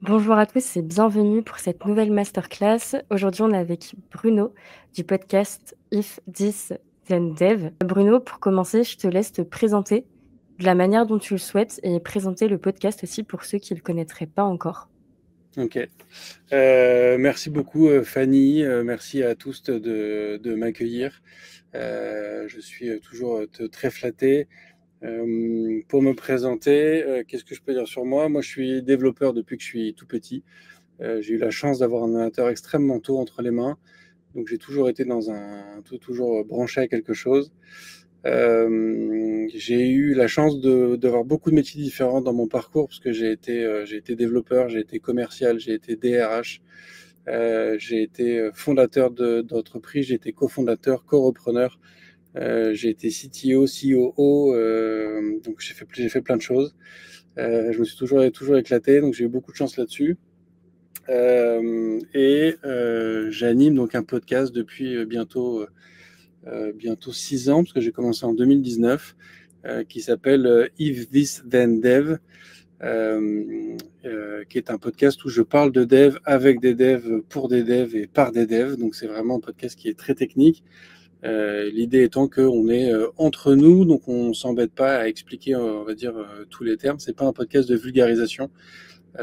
Bonjour à tous et bienvenue pour cette nouvelle masterclass. Aujourd'hui, on est avec Bruno du podcast If This Then Dev. Bruno, pour commencer, je te laisse te présenter de la manière dont tu le souhaites et présenter le podcast aussi pour ceux qui ne le connaîtraient pas encore. Ok. Merci beaucoup Fanny, merci à tous de m'accueillir. Je suis toujours très flatté. Pour me présenter, qu'est-ce que je peux dire sur moi? Moi, je suis développeur depuis que je suis tout petit. J'ai eu la chance d'avoir un ordinateur extrêmement tôt entre les mains, donc j'ai toujours été toujours branché à quelque chose. J'ai eu la chance d'avoir beaucoup de métiers différents dans mon parcours parce que j'ai été développeur, j'ai été commercial, j'ai été DRH, j'ai été fondateur d'entreprise, j'ai été cofondateur, co-repreneur, j'ai été CTO, COO, donc j'ai fait plein de choses. Je me suis toujours éclaté, donc j'ai eu beaucoup de chance là-dessus. J'anime donc un podcast depuis bientôt 6 ans, parce que j'ai commencé en 2019, qui s'appelle If This Then Dev, qui est un podcast où je parle de dev avec des devs, pour des devs et par des devs. Donc c'est vraiment un podcast qui est très technique. L'idée étant qu'on est entre nous, donc on s'embête pas à expliquer, on va dire, tous les termes. C'est pas un podcast de vulgarisation.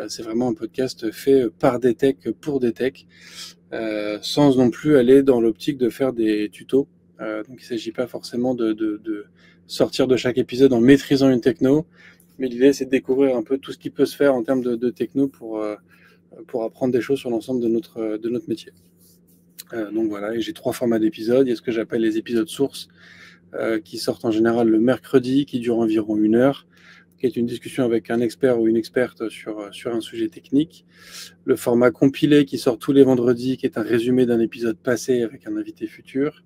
C'est vraiment un podcast fait par des techs pour des techs, sans non plus aller dans l'optique de faire des tutos. Donc il ne s'agit pas forcément de sortir de chaque épisode en maîtrisant une techno, mais l'idée c'est de découvrir un peu tout ce qui peut se faire en termes de techno pour apprendre des choses sur l'ensemble de notre métier. Donc voilà, et j'ai 3 formats d'épisodes. Il y a ce que j'appelle les épisodes sources, qui sortent en général le mercredi, qui durent environ 1 heure, qui est une discussion avec un expert ou une experte sur un sujet technique. Le format compilé qui sort tous les vendredis, qui est un résumé d'un épisode passé avec un invité futur.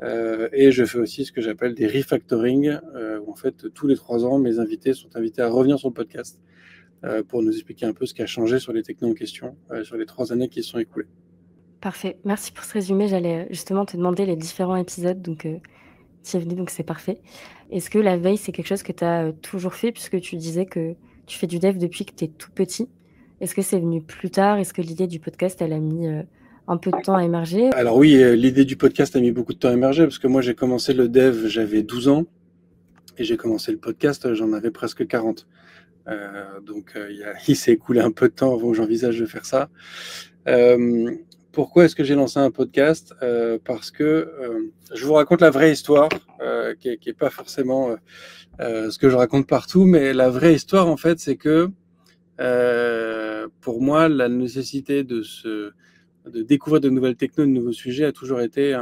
Et je fais aussi ce que j'appelle des refactoring, où en fait tous les 3 ans, mes invités sont invités à revenir sur le podcast pour nous expliquer un peu ce qui a changé sur les technos en question, sur les 3 années qui se sont écoulées. Parfait. Merci pour ce résumé. J'allais justement te demander les différents épisodes, donc tu y es venu, donc c'est parfait. Est-ce que la veille, c'est quelque chose que tu as toujours fait, puisque tu disais que tu fais du dev depuis que tu es tout petit? Est-ce que c'est venu plus tard? Est-ce que l'idée du podcast, elle a mis un peu de temps à émerger? Alors oui, l'idée du podcast a mis beaucoup de temps à émerger, parce que moi j'ai commencé le dev, j'avais 12 ans, et j'ai commencé le podcast, j'en avais presque 40. Il s'est écoulé un peu de temps avant que j'envisage de faire ça. Pourquoi est-ce que j'ai lancé un podcast? Parce que je vous raconte la vraie histoire, qui est pas forcément ce que je raconte partout, mais la vraie histoire, en fait, c'est que pour moi, la nécessité de découvrir de nouvelles technos, de nouveaux sujets a toujours été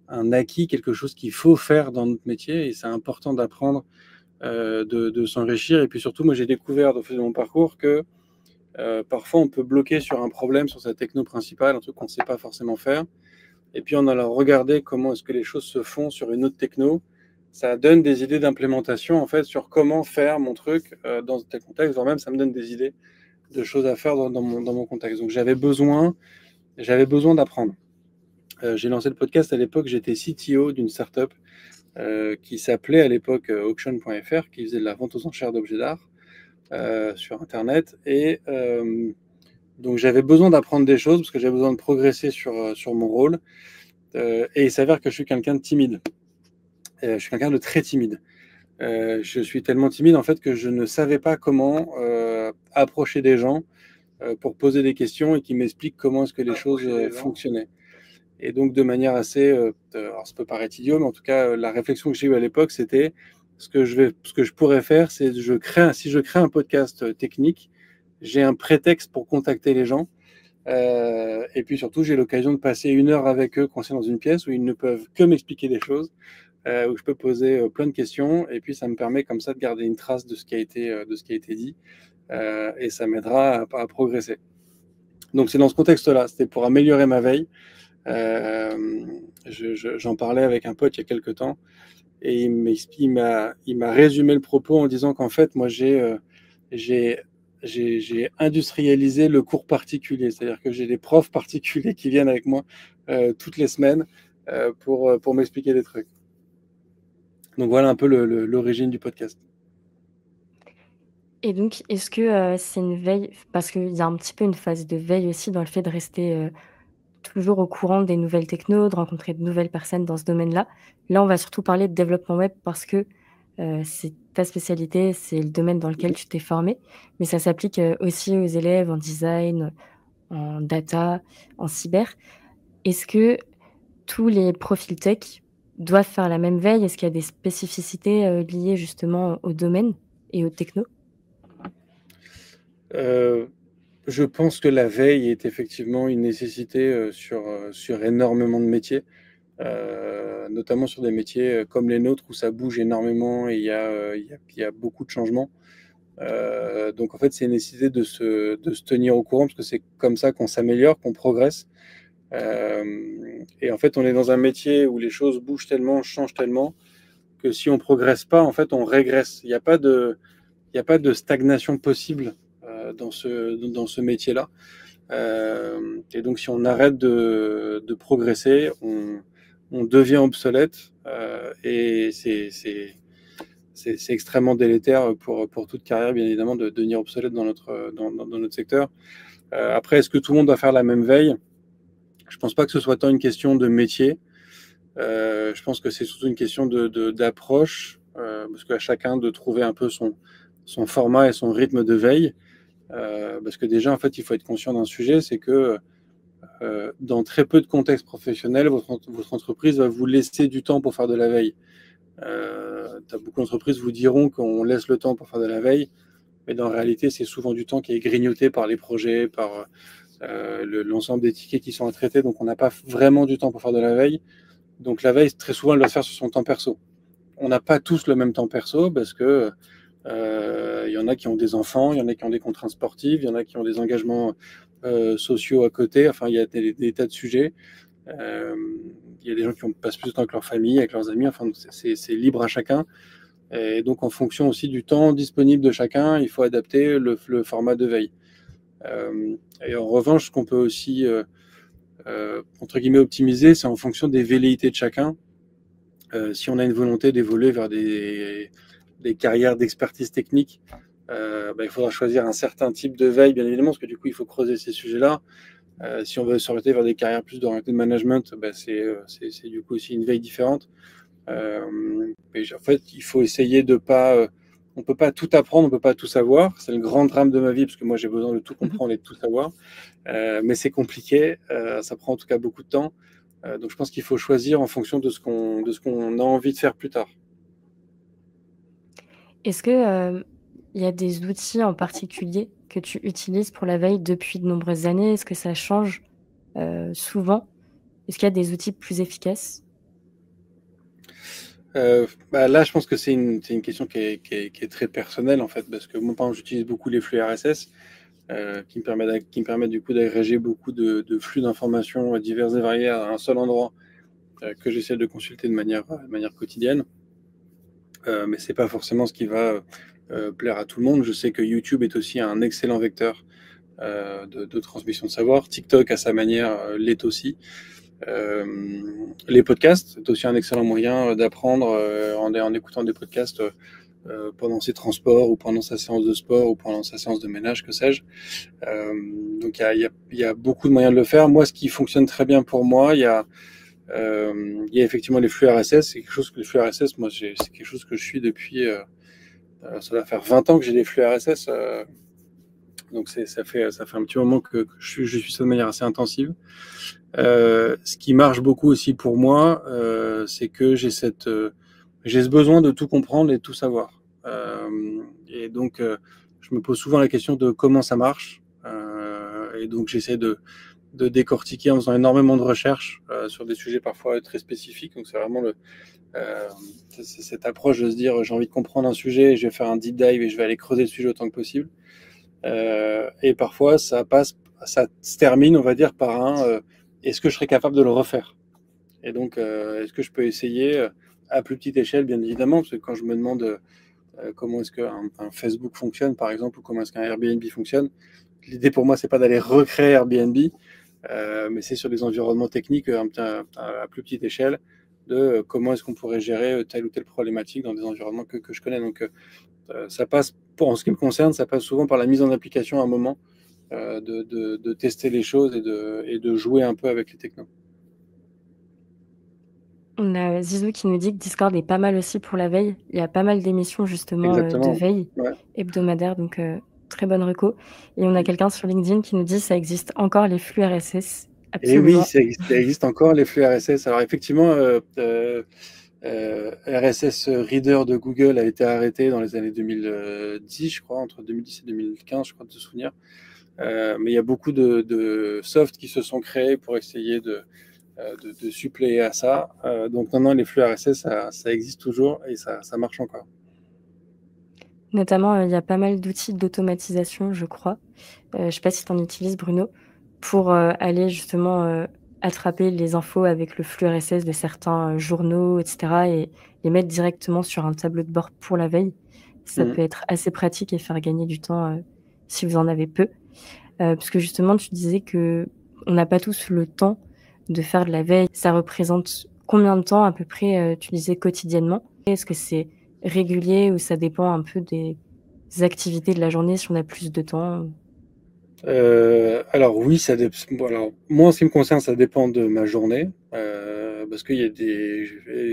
un acquis, quelque chose qu'il faut faire dans notre métier, et c'est important d'apprendre, de s'enrichir. Et puis surtout, moi, j'ai découvert au fil de mon parcours que parfois, on peut bloquer sur un problème, sur sa techno principale, un truc qu'on ne sait pas forcément faire. Et puis, en allant regarder comment est-ce que les choses se font sur une autre techno, ça donne des idées d'implémentation, en fait, sur comment faire mon truc dans tel contexte, voire même ça me donne des idées de choses à faire dans mon contexte. Donc, j'avais besoin d'apprendre. J'ai lancé le podcast à l'époque, j'étais CTO d'une startup qui s'appelait à l'époque Auction.fr, qui faisait de la vente aux enchères d'objets d'art sur Internet. Donc j'avais besoin d'apprendre des choses parce que j'avais besoin de progresser sur mon rôle. Et il s'avère que je suis quelqu'un de timide. Je suis quelqu'un de très timide. Je suis tellement timide en fait que je ne savais pas comment approcher des gens pour poser des questions et qu'ils m'expliquent comment est-ce que les choses fonctionnaient. Et donc de manière assez, alors ça peut paraître idiot, mais en tout cas la réflexion que j'ai eue à l'époque, c'était ce que je pourrais faire, c'est si je crée un podcast technique, j'ai un prétexte pour contacter les gens. Et puis surtout, j'ai l'occasion de passer 1 heure avec eux coincés dans une pièce où ils ne peuvent que m'expliquer des choses, où je peux poser plein de questions. Et puis ça me permet comme ça de garder une trace de ce qui a été dit, et ça m'aidera à progresser. Donc c'est dans ce contexte-là, c'était pour améliorer ma veille. J'en parlais avec un pote il y a quelques temps, et il m'a résumé le propos en disant qu'en fait, moi, j'ai industrialisé le cours particulier, c'est-à-dire que j'ai des profs particuliers qui viennent avec moi toutes les semaines pour m'expliquer des trucs. Donc voilà un peu l'origine du podcast. Et donc, est-ce que, c'est une veille parce qu'il y a un petit peu une phase de veille aussi dans le fait de rester, toujours au courant des nouvelles technos, de rencontrer de nouvelles personnes dans ce domaine-là. Là, on va surtout parler de développement web parce que, c'est ta spécialité, c'est le domaine dans lequel tu t'es formé, mais ça s'applique, aussi aux élèves en design, en data, en cyber. Est-ce que tous les profils tech doivent faire la même veille? Est-ce qu'il y a des spécificités, liées justement au domaine et aux technos? Euh, je pense que la veille est effectivement une nécessité sur énormément de métiers, notamment sur des métiers comme les nôtres où ça bouge énormément et il y a beaucoup de changements. Donc en fait, c'est une nécessité de se tenir au courant parce que c'est comme ça qu'on s'améliore, qu'on progresse. Et en fait, on est dans un métier où les choses bougent tellement, changent tellement que si on progresse pas, en fait, on régresse. Il y a pas de stagnation possible dans ce métier-là. Et donc, si on arrête de progresser, on devient obsolète et c'est extrêmement délétère pour toute carrière, bien évidemment, de devenir obsolète dans notre secteur. Après, est-ce que tout le monde doit faire la même veille? Je pense pas que ce soit tant une question de métier. Je pense que c'est surtout une question d'approche, parce qu'à chacun de trouver un peu son format et son rythme de veille. Parce que déjà, en fait, il faut être conscient d'un sujet, c'est que dans très peu de contextes professionnels, votre entreprise va vous laisser du temps pour faire de la veille. Beaucoup d'entreprises vous diront qu'on laisse le temps pour faire de la veille, mais dans la réalité, c'est souvent du temps qui est grignoté par les projets, par l'ensemble des tickets qui sont à traiter, donc on n'a pas vraiment du temps pour faire de la veille. Donc la veille, très souvent, elle doit se faire sur son temps perso. On n'a pas tous le même temps perso parce que il y en a qui ont des enfants, il y en a qui ont des contraintes sportives, il y en a qui ont des engagements sociaux à côté. Enfin, il y a des tas de sujets. Euh, il y a des gens qui passent plus de temps avec leur famille, avec leurs amis. Enfin, c'est libre à chacun. Et donc, en fonction aussi du temps disponible de chacun, il faut adapter le format de veille. Et en revanche, ce qu'on peut aussi, entre guillemets, optimiser, c'est en fonction des velléités de chacun. Si on a une volonté d'évoluer vers des carrières d'expertise technique, il faudra choisir un certain type de veille, bien évidemment, parce que du coup, il faut creuser ces sujets-là. Si on veut s'orienter vers des carrières plus d'orienté de management, c'est du coup aussi une veille différente. Mais en fait, il faut essayer de pas. On peut pas tout apprendre, on peut pas tout savoir. C'est le grand drame de ma vie, parce que moi, j'ai besoin de tout comprendre et de tout savoir. Mais c'est compliqué. Ça prend en tout cas beaucoup de temps. Donc, je pense qu'il faut choisir en fonction de ce qu'on a envie de faire plus tard. Est-ce que, il y a des outils en particulier que tu utilises pour la veille depuis de nombreuses années? Est-ce que ça change, souvent? Est-ce qu'il y a des outils plus efficaces? Là, je pense que c'est une question qui est très personnelle en fait, parce que moi, par exemple, j'utilise beaucoup les flux RSS qui me permettent du coup d'agréger beaucoup de flux d'informations divers et variés à un seul endroit que j'essaie de consulter de manière quotidienne. Mais c'est pas forcément ce qui va plaire à tout le monde. Je sais que YouTube est aussi un excellent vecteur de transmission de savoir. TikTok, à sa manière, l'est aussi. Euh, les podcasts, c'est aussi un excellent moyen d'apprendre en écoutant des podcasts pendant ses transports ou pendant sa séance de sport ou pendant sa séance de ménage, que sais-je. Euh, donc il y a beaucoup de moyens de le faire. Moi, ce qui fonctionne très bien pour moi, il y a effectivement les flux RSS. C'est quelque chose que les flux RSS, moi, c'est quelque chose que je suis depuis. Ça va faire 20 ans que j'ai des flux RSS. Donc ça fait un petit moment que je suis ça de manière assez intensive. Ce qui marche beaucoup aussi pour moi, c'est que j'ai ce besoin de tout comprendre et de tout savoir. Et donc, je me pose souvent la question de comment ça marche. Et donc, j'essaie de décortiquer en faisant énormément de recherches sur des sujets parfois très spécifiques. Donc, c'est vraiment euh, cette approche de se dire j'ai envie de comprendre un sujet et je vais faire un deep dive et je vais aller creuser le sujet autant que possible. Et parfois, ça se termine, on va dire, par un est-ce que je serais capable de le refaire? Et donc, est-ce que je peux essayer à plus petite échelle, bien évidemment, parce que quand je me demande comment est-ce qu'un Facebook fonctionne, par exemple, ou comment est-ce qu'un Airbnb fonctionne, l'idée pour moi, c'est pas d'aller recréer Airbnb, mais c'est sur des environnements techniques à plus petite échelle, de comment est-ce qu'on pourrait gérer telle ou telle problématique dans des environnements que je connais. Donc, ça passe, en ce qui me concerne, ça passe souvent par la mise en application à un moment, de tester les choses et de jouer un peu avec les technos. On a Zizou qui nous dit que Discord est pas mal aussi pour la veille. Il y a pas mal d'émissions justement, de Exactement. veille Ouais. hebdomadaires, donc très bonne reco. Et on a quelqu'un sur LinkedIn qui nous dit: «Ça existe encore les flux RSS». Et oui, Absolument. ça existe encore les flux RSS. Alors effectivement, RSS Reader de Google a été arrêté dans les années 2010, je crois, entre 2010 et 2015, je crois, de souvenir. Mais il y a beaucoup de softs qui se sont créés pour essayer de suppléer à ça. Donc non, les flux RSS, ça existe toujours et ça marche encore. Notamment, il y a pas mal d'outils d'automatisation, je crois. Je sais pas si tu en utilises, Bruno, pour, aller justement, attraper les infos avec le flux RSS de certains, journaux et cetera et les mettre directement sur un tableau de bord pour la veille. Ça Mhm. peut être assez pratique et faire gagner du temps, si vous en avez peu. Parce que justement, tu disais qu'on n'a pas tous le temps de faire de la veille. Ça représente combien de temps à peu près, tu disais quotidiennement? Est-ce que c'est régulier ou ça dépend un peu des activités de la journée si on a plus de temps? Alors oui, bon, alors, moi, en ce qui me concerne, ça dépend de ma journée, parce qu'il y a des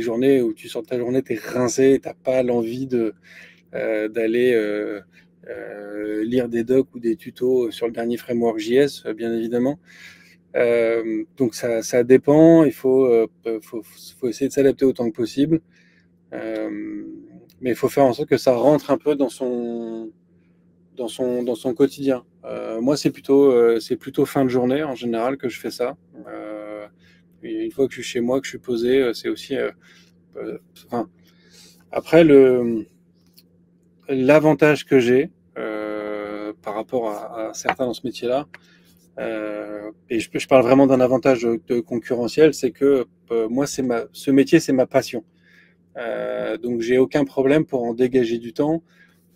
journées où tu sors de ta journée, t'es rincé, t'as pas l'envie d'aller lire des docs ou des tutos sur le dernier framework JS, bien évidemment. Donc ça dépend, faut essayer de s'adapter autant que possible. Euh, mais il faut faire en sorte que ça rentre un peu dans son quotidien. Moi, c'est plutôt fin de journée en général que je fais ça. Et une fois que je suis chez moi, que je suis posé, c'est aussi. Enfin, après, l'avantage que j'ai par rapport à certains dans ce métier-là, et je parle vraiment d'un avantage de concurrentiel, c'est que moi, ce métier, c'est ma passion. Donc, j'ai aucun problème pour en dégager du temps.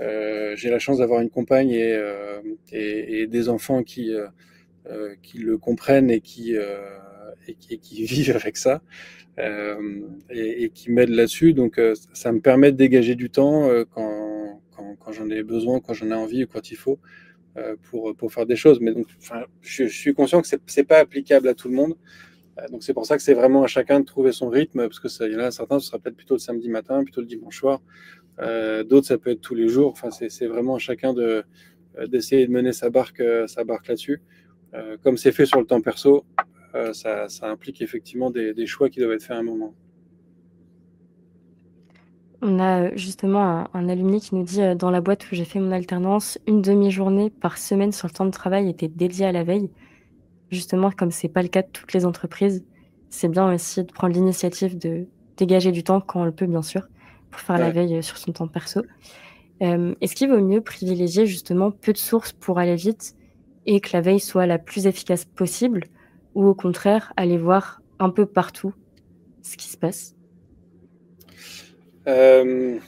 J'ai la chance d'avoir une compagne et des enfants qui le comprennent et qui vivent avec ça et qui m'aident là-dessus. Donc, ça me permet de dégager du temps quand j'en ai besoin, quand j'en ai envie ou quand il faut pour faire des choses. Mais donc, enfin, je suis conscient que c'est pas applicable à tout le monde. Donc, c'est pour ça que c'est vraiment à chacun de trouver son rythme, parce que il y en a certains, ce sera peut-être plutôt le samedi matin, plutôt le dimanche soir. D'autres, ça peut être tous les jours. Enfin, c'est vraiment à chacun d'essayer de mener sa barque là-dessus. Comme c'est fait sur le temps perso, ça implique effectivement des choix qui doivent être faits à un moment. On a, justement un alumni qui nous dit, «Dans la boîte où j'ai fait mon alternance, une demi-journée par semaine sur le temps de travail était dédiée à la veille». Justement, comme c'est pas le cas de toutes les entreprises, c'est bien aussi de prendre l'initiative de dégager du temps quand on le peut, bien sûr, pour faire la Ouais. veille, sur son temps perso. Est-ce qu'il vaut mieux privilégier justement peu de sources pour aller vite et que la veille soit la plus efficace possible ou au contraire aller voir un peu partout ce qui se passe? Euh,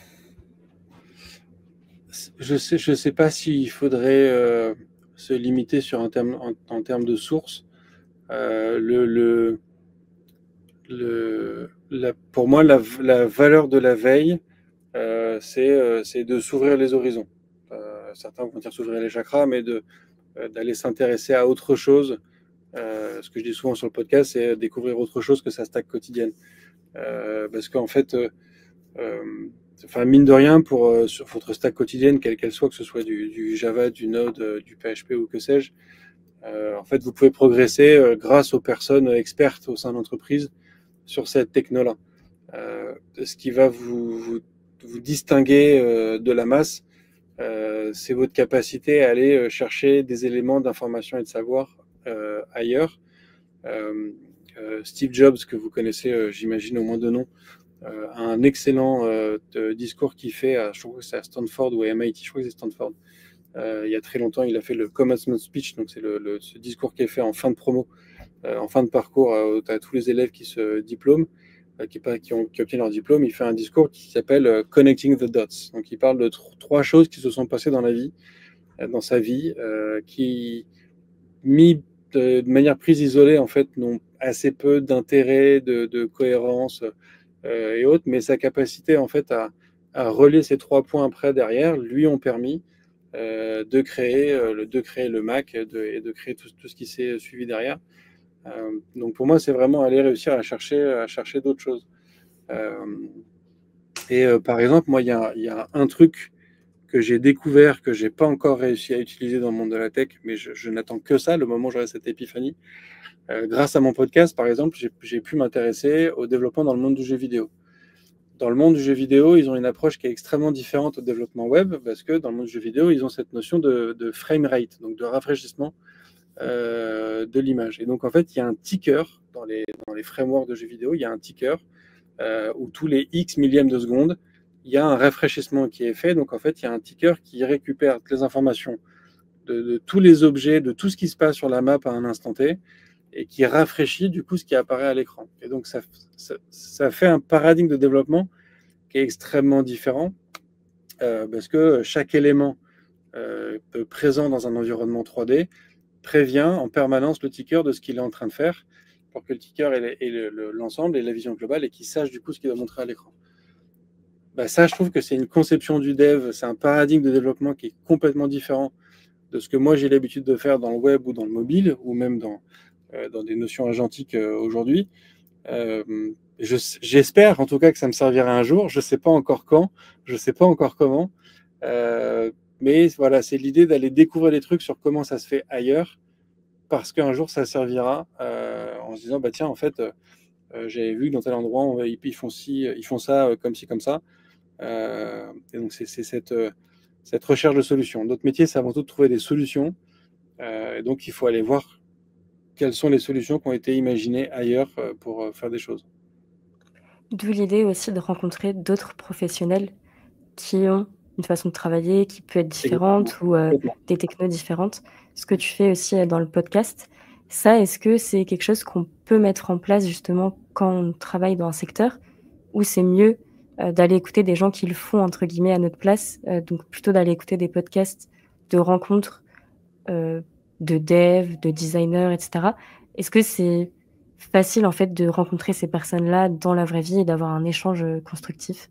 je sais pas s'il faudrait se limiter sur en termes de sources. Euh, le, le, pour moi, la valeur de la veille, c'est de s'ouvrir les horizons. Certains vont dire s'ouvrir les chakras, mais d'aller s'intéresser à autre chose. Ce que je dis souvent sur le podcast, c'est découvrir autre chose que sa stack quotidienne. Parce qu'en fait, euh, enfin, mine de rien, sur votre stack quotidienne, quelle qu'elle soit, que ce soit du Java, du Node, du PHP ou que sais-je, en fait, vous pouvez progresser grâce aux personnes expertes au sein de l'entreprise sur cette techno-là. Ce qui va vous distinguer de la masse, c'est votre capacité à aller chercher des éléments d'information et de savoir ailleurs. Euh, Steve Jobs, que vous connaissez, j'imagine au moins de nom, a un excellent discours qu'il fait, je crois que c'est à Stanford ou à MIT, je crois que c'est Stanford. Il y a très longtemps, il a fait le commencement speech, donc c'est ce discours qui est fait en fin de promo, en fin de parcours à tous les élèves qui se diplôment, qui obtiennent leur diplôme. Il fait un discours qui s'appelle Connecting the Dots. Donc il parle de trois choses qui se sont passées dans la vie, dans sa vie, qui, mis de manière prise isolée, en fait, n'ont assez peu d'intérêt, de cohérence. et autres, mais sa capacité en fait à relier ces 3 points après derrière lui ont permis de créer le Mac et de créer tout ce qui s'est suivi derrière. Donc pour moi, c'est vraiment aller réussir à chercher d'autres choses. Euh, Par exemple, moi, il y a un truc que j'ai découvert, que j'ai pas encore réussi à utiliser dans le monde de la tech, mais je n'attends que ça, le moment où j'aurai cette épiphanie. Grâce à mon podcast, par exemple, j'ai pu m'intéresser au développement dans le monde du jeu vidéo. Dans le monde du jeu vidéo, ils ont une approche qui est extrêmement différente au développement web, parce que dans le monde du jeu vidéo, ils ont cette notion de frame rate, donc de rafraîchissement de l'image. Et donc, en fait, il y a un ticker dans les frameworks de jeux vidéo, il y a un ticker où tous les X millièmes de seconde, il y a un rafraîchissement qui est fait. Donc, en fait, il y a un ticker qui récupère toutes les informations de tous les objets, de tout ce qui se passe sur la map à un instant T, et qui rafraîchit du coup ce qui apparaît à l'écran. Et donc, ça fait un paradigme de développement qui est extrêmement différent, parce que chaque élément présent dans un environnement 3D prévient en permanence le ticker de ce qu'il est en train de faire pour que le ticker ait l'ensemble et la vision globale et qu'il sache du coup ce qu'il doit montrer à l'écran. Bah, ça, je trouve que c'est une conception du dev, c'est un paradigme de développement qui est complètement différent de ce que moi j'ai l'habitude de faire dans le web ou dans le mobile ou même dans des notions agentiques aujourd'hui. Euh, J'espère en tout cas que ça me servira un jour. Je ne sais pas encore quand, je ne sais pas encore comment. Euh, mais voilà, c'est l'idée d'aller découvrir des trucs sur comment ça se fait ailleurs, parce qu'un jour ça servira en se disant bah tiens en fait j'avais vu que dans tel endroit ils font ça comme ci comme ça. Et donc c'est cette recherche de solutions. Notre métier c'est avant tout de trouver des solutions. Et donc il faut aller voir quelles sont les solutions qui ont été imaginées ailleurs pour faire des choses. D'où l'idée aussi de rencontrer d'autres professionnels qui ont une façon de travailler qui peut être Exactement. différente ou Complètement. des technos différentes. Ce que tu fais aussi dans le podcast, ça, est-ce que c'est quelque chose qu'on peut mettre en place justement quand on travaille dans un secteur ou c'est mieux d'aller écouter des gens qui le font entre guillemets à notre place, donc plutôt d'aller écouter des podcasts de rencontres euh, de devs, de designers, etc. Est-ce que c'est facile en fait de rencontrer ces personnes-là dans la vraie vie et d'avoir un échange constructif?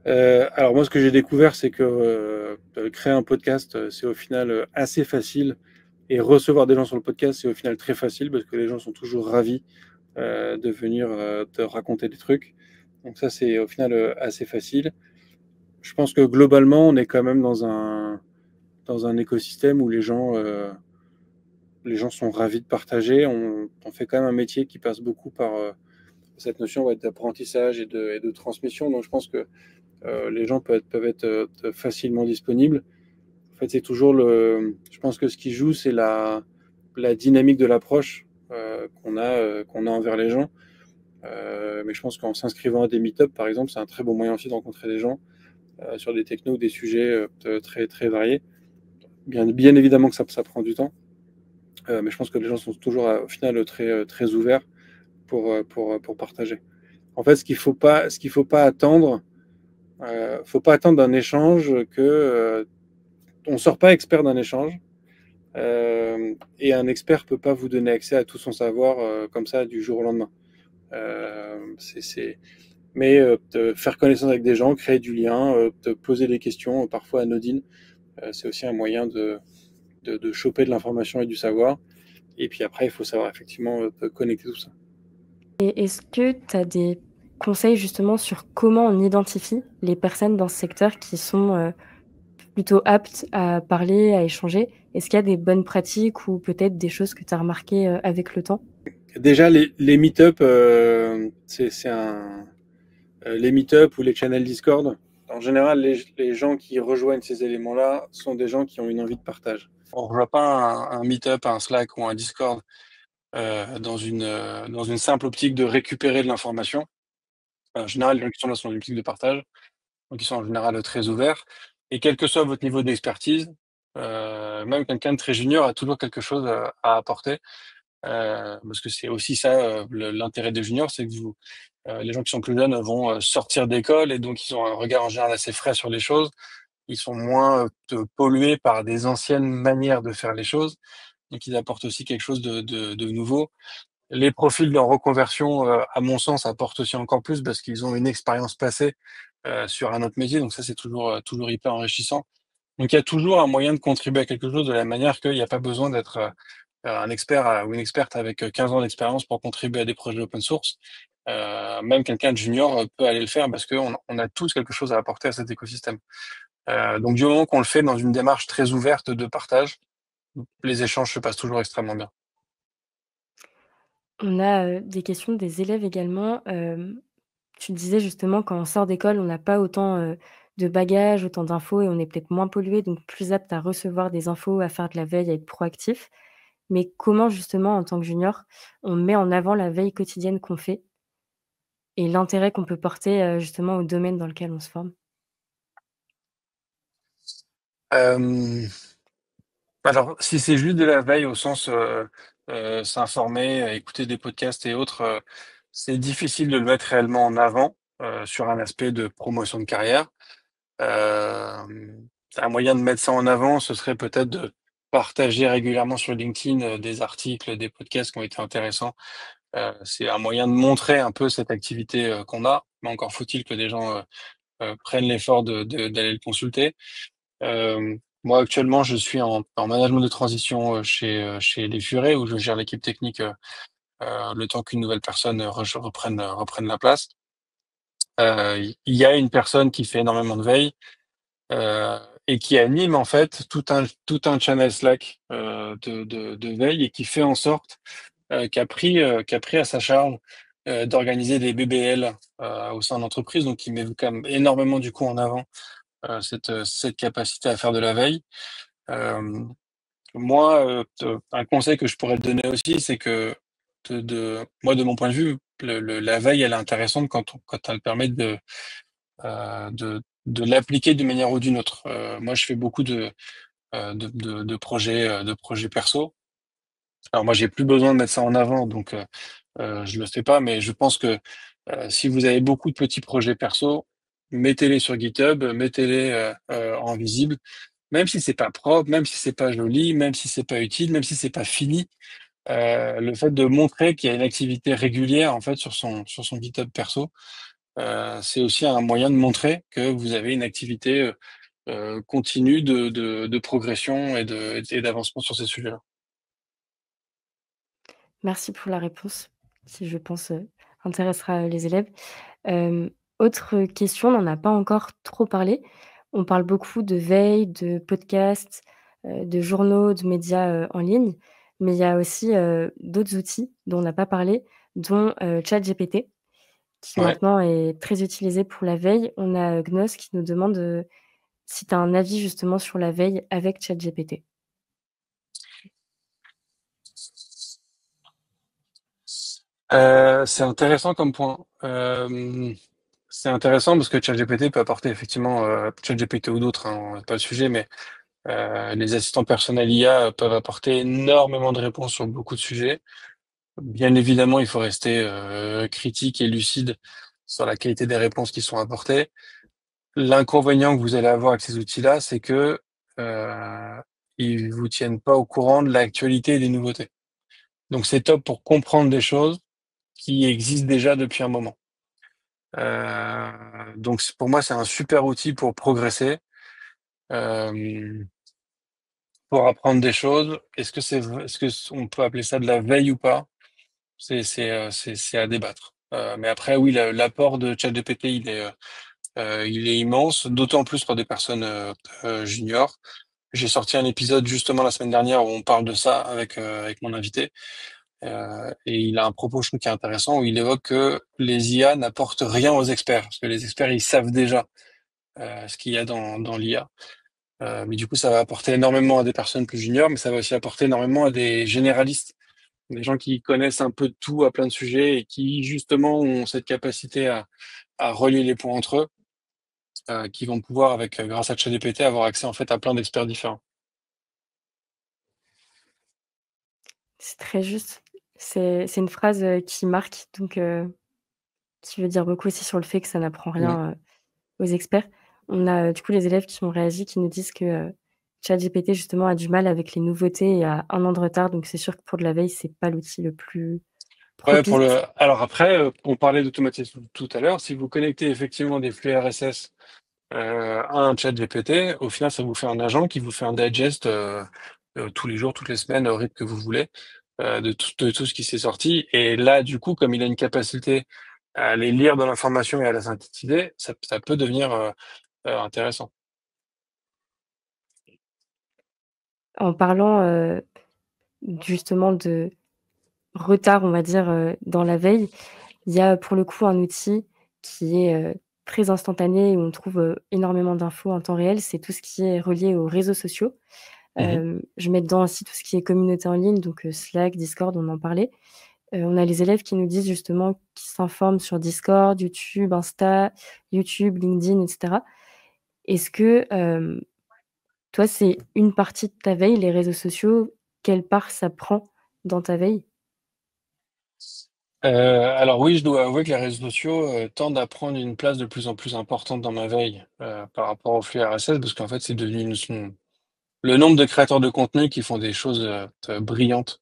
Alors moi, ce que j'ai découvert, c'est que créer un podcast, c'est au final assez facile, et recevoir des gens sur le podcast, c'est au final très facile parce que les gens sont toujours ravis de venir te raconter des trucs. Donc ça, c'est au final assez facile. Je pense que globalement, on est quand même dans un écosystème où les gens sont ravis de partager. On fait quand même un métier qui passe beaucoup par cette notion ouais, d'apprentissage et de transmission. Donc je pense que les gens peuvent être facilement disponibles. En fait, c'est toujours je pense que ce qui joue, c'est la dynamique de l'approche qu'on a envers les gens. Mais je pense qu'en s'inscrivant à des meet-up, par exemple, c'est un très bon moyen aussi de rencontrer des gens sur des technos ou des sujets très, très variés. Bien évidemment que ça prend du temps, mais je pense que les gens sont toujours au final très, très ouverts pour partager. En fait, ce qu'il faut pas attendre, faut pas attendre d'un échange que on sort pas expert d'un échange. Et un expert peut pas vous donner accès à tout son savoir comme ça du jour au lendemain. Mais faire connaissance avec des gens, créer du lien, te poser des questions, parfois anodines, c'est aussi un moyen de choper de l'information et du savoir. Et puis après, il faut savoir effectivement connecter tout ça. Et est-ce que tu as des conseils justement sur comment on identifie les personnes dans ce secteur qui sont, plutôt aptes à parler, à échanger? Est-ce qu'il y a des bonnes pratiques ou peut-être des choses que tu as remarquées, avec le temps? Déjà, les meet-up, les meet-up ou les channels Discord. En général, les gens qui rejoignent ces éléments-là sont des gens qui ont une envie de partage. On ne rejoint pas un meet-up, un Slack ou un Discord dans une simple optique de récupérer de l'information. En général, les gens qui sont là sont dans une optique de partage, donc ils sont en général très ouverts. Et quel que soit votre niveau d'expertise, même quelqu'un de très junior a toujours quelque chose à apporter, parce que c'est aussi ça l'intérêt des juniors, c'est que les gens qui sont plus jeunes vont sortir d'école et donc ils ont un regard en général assez frais sur les choses. Ils sont moins pollués par des anciennes manières de faire les choses, donc ils apportent aussi quelque chose de nouveau. Les profils de reconversion, à mon sens, apportent aussi encore plus parce qu'ils ont une expérience passée sur un autre métier. Donc ça, c'est toujours hyper enrichissant. Donc il y a toujours un moyen de contribuer à quelque chose de la manière qu'il n'y a pas besoin d'être un expert ou une experte avec 15 ans d'expérience pour contribuer à des projets open source. Même quelqu'un de junior peut aller le faire parce qu'on a tous quelque chose à apporter à cet écosystème. Donc du moment qu'on le fait dans une démarche très ouverte de partage, les échanges se passent toujours extrêmement bien. On a, des questions des élèves également. Tu disais justement quand on sort d'école, on n'a pas autant, de bagages, autant d'infos et on est peut-être moins pollué, donc plus apte à recevoir des infos, à faire de la veille, à être proactif. Mais comment justement, en tant que junior, on met en avant la veille quotidienne qu'on fait et l'intérêt qu'on peut porter, justement au domaine dans lequel on se forme? Euh, Alors, si c'est juste de la veille au sens s'informer, écouter des podcasts et autres, c'est difficile de le mettre réellement en avant sur un aspect de promotion de carrière. Un moyen de mettre ça en avant, ce serait peut-être de partager régulièrement sur LinkedIn des articles, des podcasts qui ont été intéressants. C'est un moyen de montrer un peu cette activité qu'on a, mais encore faut-il que des gens prennent l'effort d'aller le consulter. Moi, actuellement, je suis en management de transition chez Les Furets, où je gère l'équipe technique le temps qu'une nouvelle personne reprenne la place. Il y a une personne qui fait énormément de veille et qui anime en fait tout un channel Slack de veille et qui fait en sorte qui a pris à sa charge d'organiser des BBL au sein de l'entreprise, donc qui met quand même énormément du coup en avant cette capacité à faire de la veille. Euh, Moi, un conseil que je pourrais te donner aussi, c'est que moi, de mon point de vue, la veille, elle est intéressante quand elle permet de l'appliquer d'une manière ou d'une autre. Moi, je fais beaucoup de projets perso. Alors moi, j'ai plus besoin de mettre ça en avant, donc je le fais pas, mais je pense que si vous avez beaucoup de petits projets perso, mettez-les sur GitHub, mettez-les en visible, même si c'est pas propre, même si c'est pas joli, même si c'est pas utile, même si c'est pas fini. Le fait de montrer qu'il y a une activité régulière en fait sur son GitHub perso, c'est aussi un moyen de montrer que vous avez une activité continue de progression et d'avancement sur ces sujets-là. Merci pour la réponse qui, je pense, intéressera, les élèves. Hem, Autre question, on n'en a pas encore trop parlé. On parle beaucoup de veille, de podcasts, de journaux, de médias, en ligne, mais il y a aussi, d'autres outils dont on n'a pas parlé, dont, ChatGPT, qui Ouais. maintenant est très utilisé pour la veille. On a, Gnos qui nous demande, si tu as un avis justement sur la veille avec ChatGPT? C'est intéressant comme point. C'est intéressant parce que ChatGPT peut apporter effectivement, ChatGPT ou d'autres, hein, c'est pas le sujet, mais les assistants personnels IA peuvent apporter énormément de réponses sur beaucoup de sujets. Bien évidemment, il faut rester critique et lucide sur la qualité des réponses qui sont apportées. L'inconvénient que vous allez avoir avec ces outils-là, c'est que ils vous tiennent pas au courant de l'actualité et des nouveautés. Donc c'est top pour comprendre des choses qui existent déjà depuis un moment. Donc pour moi, c'est un super outil pour progresser, euh, pour apprendre des choses. Est-ce que on peut appeler ça de la veille ou pas? C'est à débattre. Mais après, oui, l'apport de ChatGPT, il est immense, d'autant plus pour des personnes juniors. J'ai sorti un épisode justement la semaine dernière où on parle de ça avec mon invité. Et il a un propos, je trouve, qui est intéressant, où il évoque que les IA n'apportent rien aux experts, parce que les experts, ils savent déjà ce qu'il y a dans l'IA. Mais du coup, ça va apporter énormément à des personnes plus juniors, mais ça va aussi apporter énormément à des généralistes, des gens qui connaissent un peu de tout à plein de sujets et qui, justement, ont cette capacité à relier les points entre eux, qui vont pouvoir, grâce à ChatGPT, avoir accès en fait à plein d'experts différents. C'est très juste. C'est une phrase, qui marque, donc qui veut dire beaucoup aussi sur le fait que ça n'apprend Mm. rien, aux experts. On a, du coup, les élèves qui ont réagi, qui nous disent que, ChatGPT justement a du mal avec les nouveautés et a un an de retard, donc c'est sûr que pour de la veille, c'est pas l'outil le plus Ouais, pour propice? le alors après, on parlait d'automatisme tout à l'heure. Si vous connectez effectivement des flux RSS, à un ChatGPT, au final, ça vous fait un agent qui vous fait un digest, tous les jours, toutes les semaines, au rythme que vous voulez, de tout ce qui s'est sorti et là, du coup, comme il a une capacité à aller lire de l'information et à la synthétiser, ça peut devenir, intéressant. En parlant, justement de retard, on va dire, dans la veille, il y a pour le coup un outil qui est, très instantané où on trouve, énormément d'infos en temps réel, c'est tout ce qui est relié aux réseaux sociaux. Mmh. Je mets dedans aussi tout ce qui est communauté en ligne, donc Slack, Discord, on en parlait. On a les élèves qui nous disent justement qu'ils s'informent sur Discord, YouTube, Insta, YouTube, LinkedIn et cetera. Est-ce que, toi, c'est une partie de ta veille, les réseaux sociaux? Quelle part ça prend dans ta veille? Alors oui, je dois avouer que les réseaux sociaux, tendent à prendre une place de plus en plus importante dans ma veille, par rapport aux flux RSS parce qu'en fait, c'est devenu le nombre de créateurs de contenu qui font des choses, brillantes,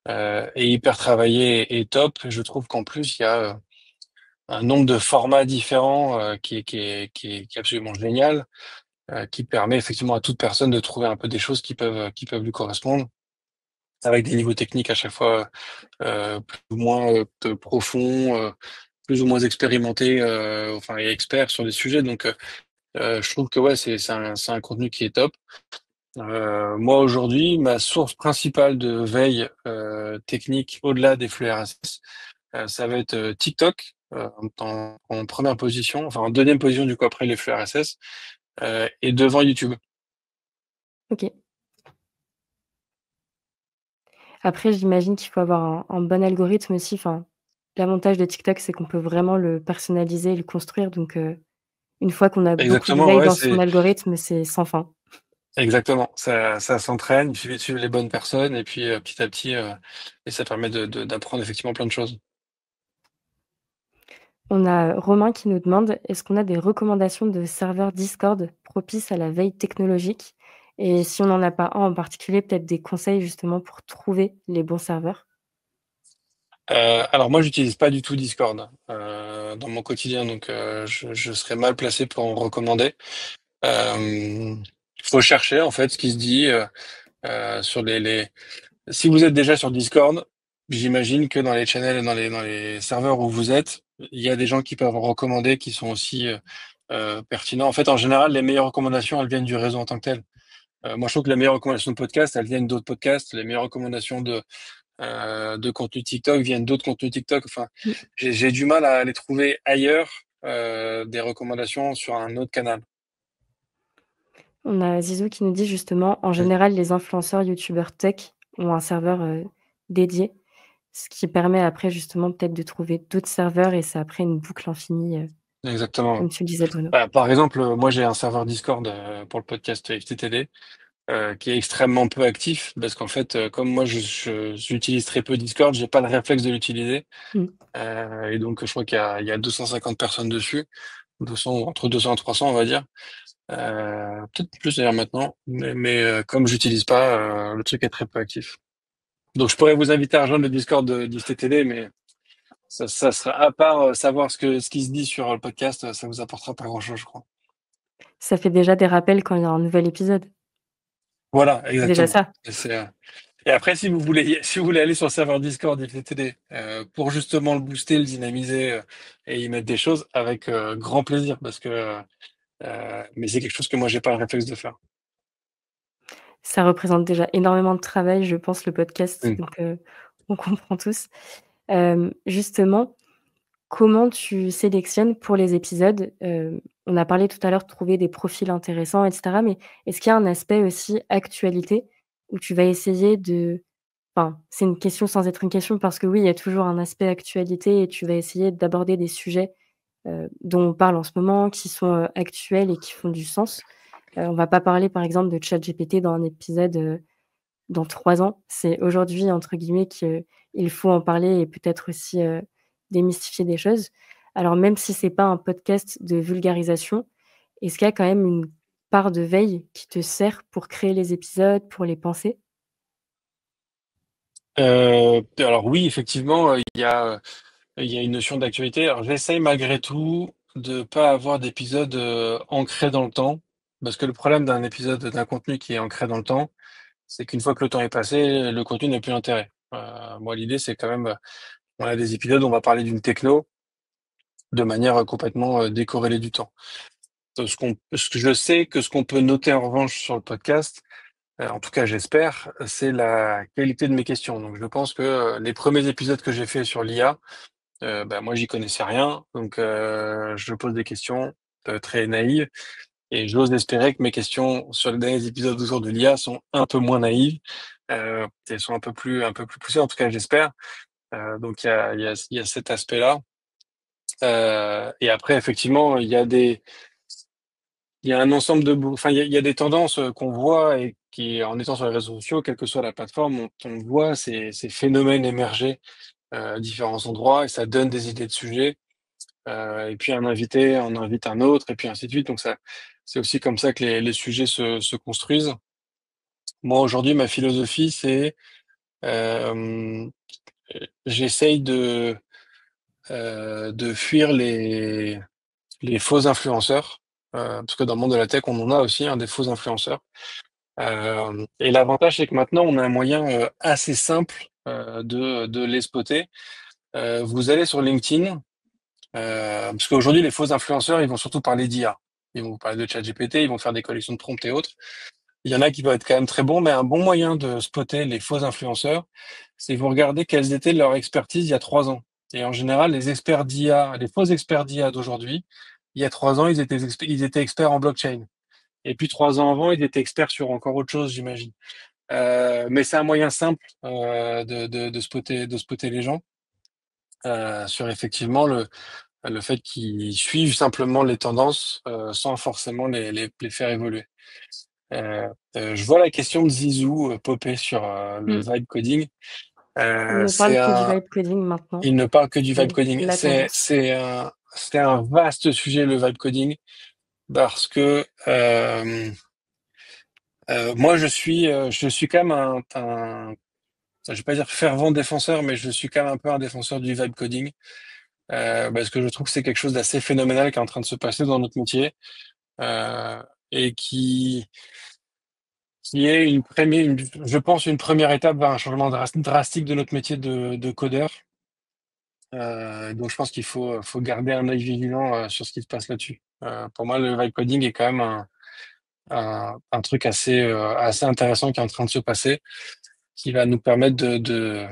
et hyper travaillées et top. Je trouve qu'en plus, il y a, un nombre de formats différents, qui est absolument génial, qui permet effectivement à toute personne de trouver un peu des choses qui peuvent lui correspondre, avec des niveaux techniques à chaque fois, plus ou moins, profonds, plus ou moins expérimentés, enfin et experts sur des sujets donc je trouve que ouais, c'est un contenu qui est top. Moi aujourd'hui, ma source principale de veille, technique au-delà des flux RSS, ça va être, TikTok, en 1re position, enfin en 2e position du coup après les flux RSS, et devant YouTube. OK. Après, j'imagine qu'il faut avoir un bon algorithme aussi. Enfin, l'avantage de TikTok, c'est qu'on peut vraiment le personnaliser et le construire. Donc, une fois qu'on a beaucoup de Exactement, veille ouais, dans son c'est algorithme, c'est sans fin. exactement. Ça s'entraîne, il suffit de suivre les bonnes personnes et puis, petit à petit, et ça permet d'apprendre effectivement plein de choses. On a Romain qui nous demande: «Est-ce qu'on a des recommandations de serveurs Discord propices à la veille technologique?» Et si on n'en a pas un en particulier, peut-être des conseils justement pour trouver les bons serveurs? Alors moi, j'utilise pas du tout Discord, dans mon quotidien donc je serais mal placé pour en recommander. Il faut chercher en fait ce qui se dit, sur les si vous êtes déjà sur Discord, j'imagine que dans les channels et dans les serveurs où vous êtes, il y a des gens qui peuvent en recommander qui sont aussi, pertinents. En fait, en général, les meilleures recommandations, elles viennent du réseau en tant que tel. Moi, je trouve que les meilleures recommandations de podcasts, elles viennent d'autres podcasts. Les meilleures recommandations de contenu TikTok viennent d'autres contenus TikTok. Enfin, Mmh. j'ai du mal à les trouver ailleurs, des recommandations sur un autre canal. On a Zizou qui nous dit justement: «En Mmh. général, les influenceurs, youtubeurs tech ont un serveur, dédié». Ce qui permet après justement peut-être de trouver d'autres serveurs et c'est après une boucle infinie, Exactement, ouais. comme tu le disais Bruno. Bah, par exemple, moi j'ai un serveur Discord, pour le podcast FTTD, qui est extrêmement peu actif parce qu'en fait, comme moi j'utilise très peu Discord, j'ai pas le réflexe de l'utiliser, Mmh. et donc je crois qu'il y a 250 personnes dessus, 200 entre 200 et 300 on va dire, peut-être plus d'ailleurs maintenant, mais comme j'utilise pas, le truc est très peu actif. Donc je pourrais vous inviter à rejoindre le Discord de d'IFTTT, mais ça sera à part, savoir ce qui se dit sur le podcast, ça vous apportera pas grand-chose, je crois. Ça fait déjà des rappels quand il y a un nouvel épisode. Voilà, C'est déjà exactement ça. et après si vous voulez aller sur le serveur Discord d'IFTTT, pour justement le booster, le dynamiser, et y mettre des choses avec, grand plaisir parce que, mais c'est quelque chose que moi j'ai pas le réflexe de faire. Ça représente déjà énormément de travail, je pense, le podcast, Mmh. donc on comprend tous. Justement, comment tu sélectionnes pour les épisodes? On a parlé tout à l'heure de trouver des profils intéressants et cetera, mais est-ce qu'il y a un aspect aussi actualité où tu vas essayer de enfin, c'est une question sans être une question parce que oui, il y a toujours un aspect actualité et tu vas essayer d'aborder des sujets, dont on parle en ce moment, qui sont, actuels et qui font du sens. On va pas parler par exemple de ChatGPT dans un épisode, dans 3 ans. C'est aujourd'hui entre guillemets qu'il faut en parler et peut-être aussi, démystifier des choses. Alors même si c'est pas un podcast de vulgarisation, est-ce qu'il y a quand même une part de veille qui te sert pour créer les épisodes, pour les penser? Alors oui, effectivement, il y a une notion d'actualité. Alors j'essaye malgré tout de pas avoir d'épisode ancré dans le temps, parce que le problème d'un épisode, d'un contenu qui est ancré dans le temps, c'est qu'une fois que le temps est passé, le contenu n'a plus d'intérêt. Moi, l'idée, c'est quand même, on a des épisodes où on va parler d'une techno de manière complètement décorrélée du temps. Ce que je sais que ce qu'on peut noter en revanche sur le podcast, en tout cas j'espère, c'est la qualité de mes questions. Donc je pense que les premiers épisodes que j'ai fait sur l'IA, bah, moi j'y connaissais rien, donc je pose des questions très naïves et j'ose espérer que mes questions sur les derniers épisodes autour de l'IA sont un peu moins naïves, elles sont un peu plus poussées, en tout cas j'espère. Donc il y a cet aspect-là. Et après effectivement il y a un ensemble enfin il y a des tendances qu'on voit et qui en étant sur les réseaux sociaux, quelle que soit la plateforme, on voit ces phénomènes émerger à différents endroits et ça donne des idées de sujets. Et puis un invité en invite un autre, et puis ainsi de suite. Donc ça, c'est aussi comme ça que les sujets se construisent. Moi, aujourd'hui, ma philosophie, c'est euh, j'essaye de fuir les faux influenceurs, parce que dans le monde de la tech, on en a aussi des faux influenceurs. Et l'avantage, c'est que maintenant, on a un moyen assez simple de les spotter. Vous allez sur LinkedIn. Parce qu'aujourd'hui, les faux influenceurs, ils vont surtout parler d'IA. Ils vont vous parler de ChatGPT, ils vont faire des collections de prompts et autres. Il y en a qui vont être quand même très bons, mais un bon moyen de spotter les faux influenceurs, c'est vous regardez quelles étaient leurs expertises il y a 3 ans. Et en général, les experts d'IA, les faux experts d'IA d'aujourd'hui, il y a 3 ans, ils étaient experts en blockchain. Et puis 3 ans avant, ils étaient experts sur encore autre chose, j'imagine. Mais c'est un moyen simple de spotter les gens sur effectivement le fait qu'ils suivent simplement les tendances sans forcément les faire évoluer. Je vois la question de Zizou popper sur le Mmh. vibe coding. Il ne C'est parle que du un, vibe coding maintenant, il ne parle que du vibe c'est coding. la tendance. C'est un vaste sujet le vibe coding parce que moi je suis quand même je vais pas dire fervent défenseur, mais je suis quand même un peu un défenseur du vibe coding parce que je trouve que c'est quelque chose d'assez phénoménal qui est en train de se passer dans notre métier. euh, et qui est je pense, une première étape vers un changement drastique de notre métier de codeur. Donc je pense qu'il faut garder un œil vigilant sur ce qui se passe là-dessus. Pour moi, le vibe coding est quand même un truc assez intéressant qui est en train de se passer, qui va nous permettre de